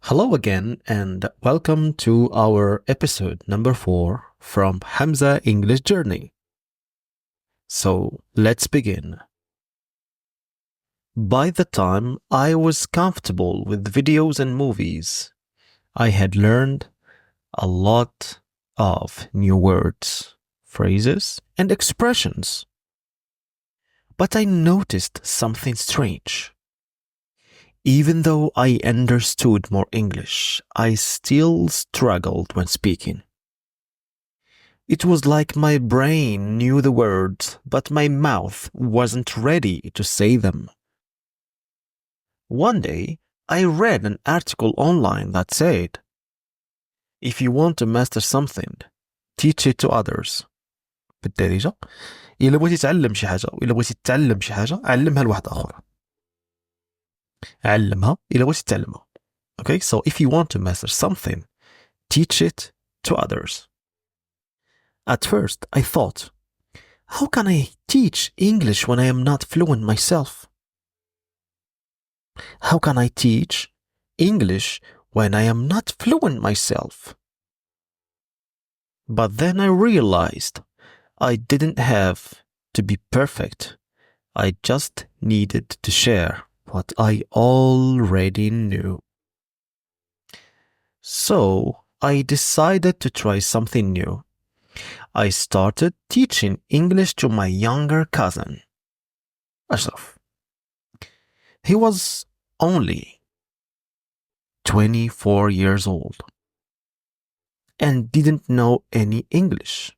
Hello again, and welcome to our episode number 4 from Hamza English Journey. So let's begin. By the time I was comfortable with videos and movies, I had learned a lot of new words, phrases, and expressions. But I noticed something strange. Even though I understood more English, I still struggled when speaking. It was like my brain knew the words, but my mouth wasn't ready to say them. One day, I read an article online that said, "If you want to master something, teach it to others." بالدارجة، إلا بغيتي تعلم شي حاجة وإلا بغيتي تتعلم شي حاجة علمها لواحد آخر. علمها إلا بغيتي تتعلمها. Okay, so if you want to master something, teach it to others. At first, I thought, how can I teach English when I am not fluent myself? How can I teach English when I am not fluent myself? But then I realized I didn't have to be perfect. I just needed to share what I already knew. So I decided to try something new. I started teaching English to my younger cousin, Ashraf. He was only 24 years old and didn't know any English.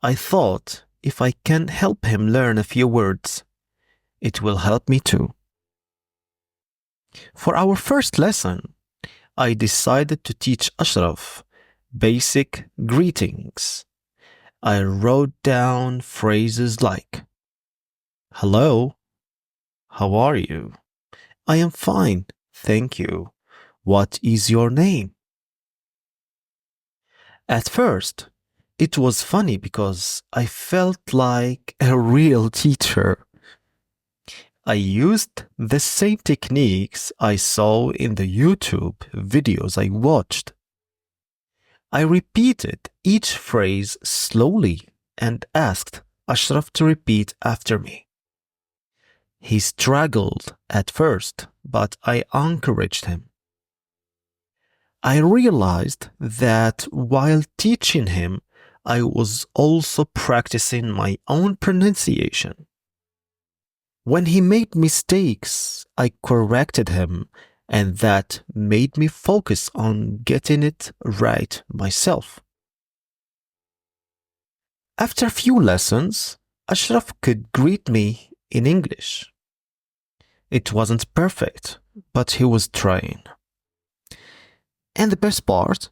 I thought if I can help him learn a few words, it will help me too. For our first lesson, I decided to teach Ashraf basic greetings. I wrote down phrases like, "Hello, how are you? I am fine, thank you. What is your name?" At first, it was funny because I felt like a real teacher. I used the same techniques I saw in the YouTube videos I watched. I repeated each phrase slowly and asked Ashraf to repeat after me. He struggled at first, but I encouraged him. I realized that while teaching him, I was also practicing my own pronunciation. When he made mistakes, I corrected him, and that made me focus on getting it right myself. After a few lessons, Ashraf could greet me in English. It wasn't perfect, but he was trying. And the best part,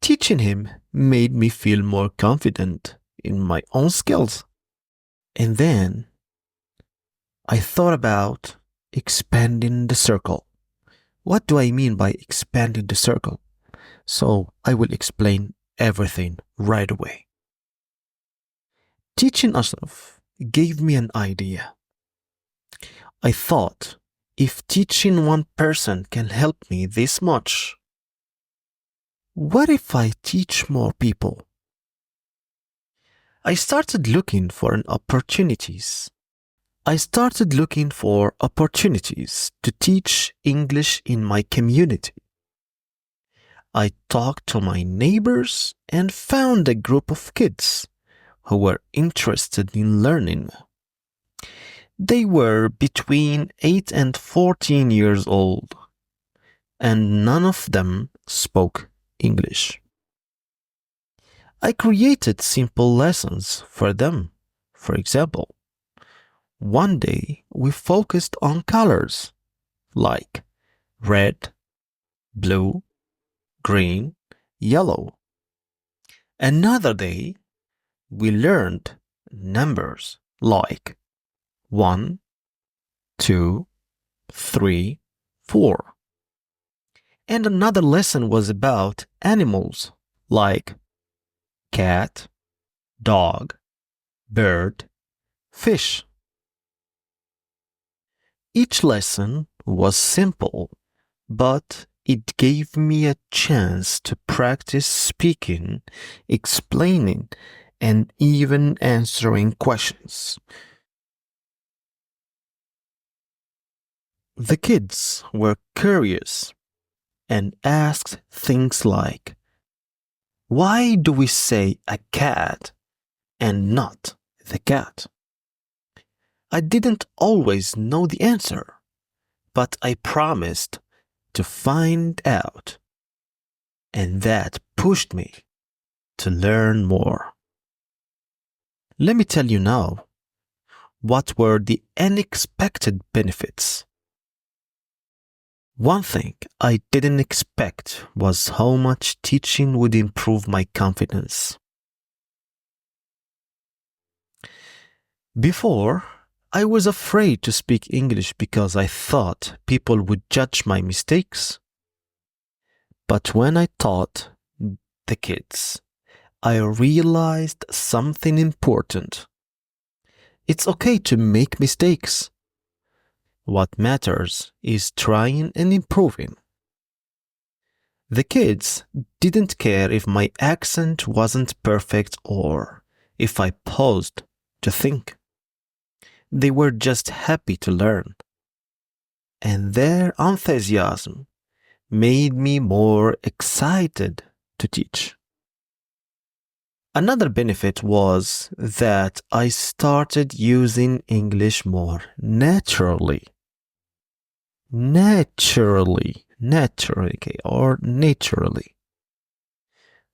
teaching him made me feel more confident in my own skills. And then I thought about expanding the circle. What do I mean by expanding the circle? So I will explain everything right away. Teaching Ashraf gave me an idea. I thought, if teaching one person can help me this much, what if I teach more people? I started looking for opportunities to teach English in my community. I talked to my neighbors and found a group of kids who were interested in learning. They were between 8 and 14 years old, and none of them spoke English. I created simple lessons for them. For example, one day we focused on colors like red, blue, green, yellow. Another day we learned numbers like 1, 2, 3, 4. And another lesson was about animals like cat, dog, bird, fish. Each lesson was simple, but it gave me a chance to practice speaking, explaining, and even answering questions. The kids were curious and asked things like, "Why do we say a cat and not the cat?" I didn't always know the answer, but I promised to find out, and that pushed me to learn more. Let me tell you now, what were the unexpected benefits? One thing I didn't expect was how much teaching would improve my confidence. Before, I was afraid to speak English because I thought people would judge my mistakes. But when I taught the kids, I realized something important. It's okay to make mistakes. What matters is trying and improving. The kids didn't care if my accent wasn't perfect or if I paused to think. They were just happy to learn. And their enthusiasm made me more excited to teach. Another benefit was that I started using English more naturally. Naturally.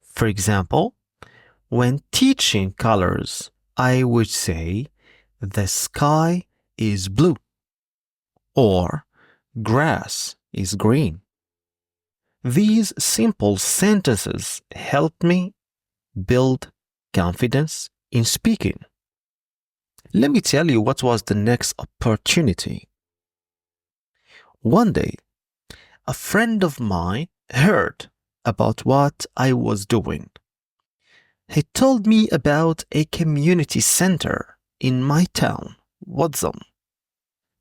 For example, when teaching colors, I would say, "The sky is blue," or "grass is green." These simple sentences helped me build confidence in speaking. Let me tell you what was the next opportunity. One day, a friend of mine heard about what I was doing. He told me about a community center in my town, Wadzam,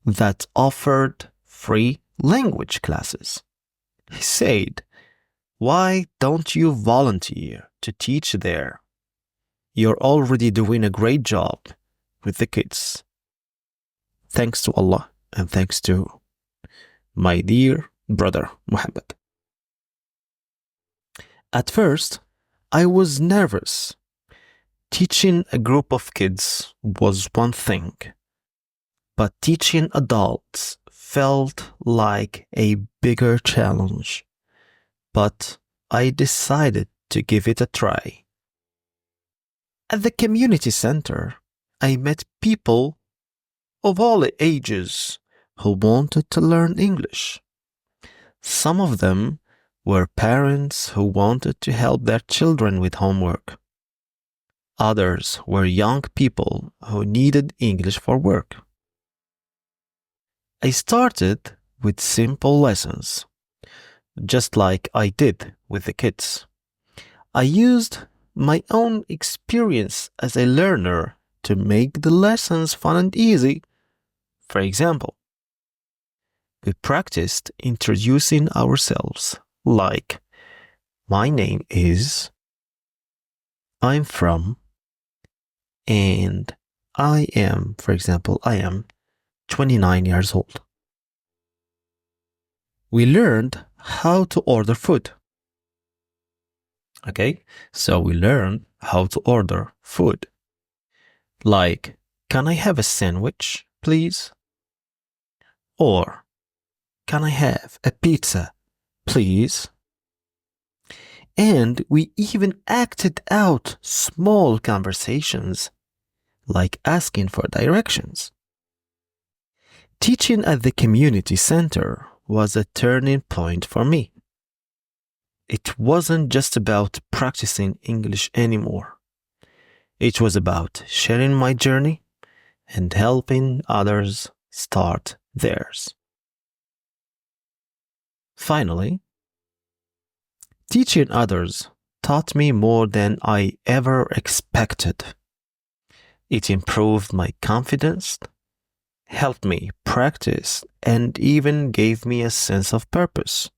that offered free language classes. He said, "Why don't you volunteer to teach there? You're already doing a great job with the kids." Thanks to Allah and thanks to my dear brother Muhammad. At first, I was nervous. Teaching a group of kids was one thing, but teaching adults felt like a bigger challenge. But I decided to give it a try. At the community center, I met people of all ages who wanted to learn English. Some of them were parents who wanted to help their children with homework. Others were young people who needed English for work. I started with simple lessons, just like I did with the kids. I used my own experience as a learner to make the lessons fun and easy. For example, we practiced introducing ourselves, like, "My name is," "I'm from," and I am 29 years old. We learned how to order food. Okay, so we learned how to order food. Like, "Can I have a sandwich, please?" Or, "Can I have a pizza, please?" And we even acted out small conversations, like asking for directions. Teaching at the community center was a turning point for me. It wasn't just about practicing English anymore. It was about sharing my journey and helping others start theirs. Finally, teaching others taught me more than I ever expected. It improved my confidence, helped me practice, and even gave me a sense of purpose.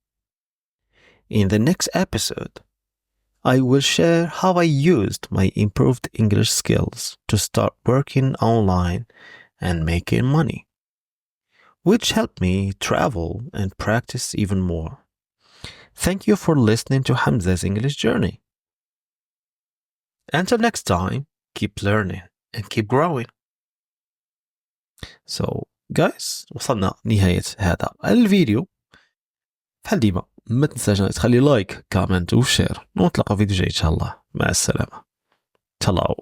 In the next episode, I will share how I used my improved English skills to start working online and making money, which helped me travel and practice even more. Thank you for listening to Hamza's English journey. Until next time, keep learning and keep growing. So, guys, وصلنا نهاية هذا الفيديو. بحال ديما ما تنساش تخلي لايك كومنت وشير، ونتلاقى في فيديو جاي ان شاء الله. مع السلامة. تلاو.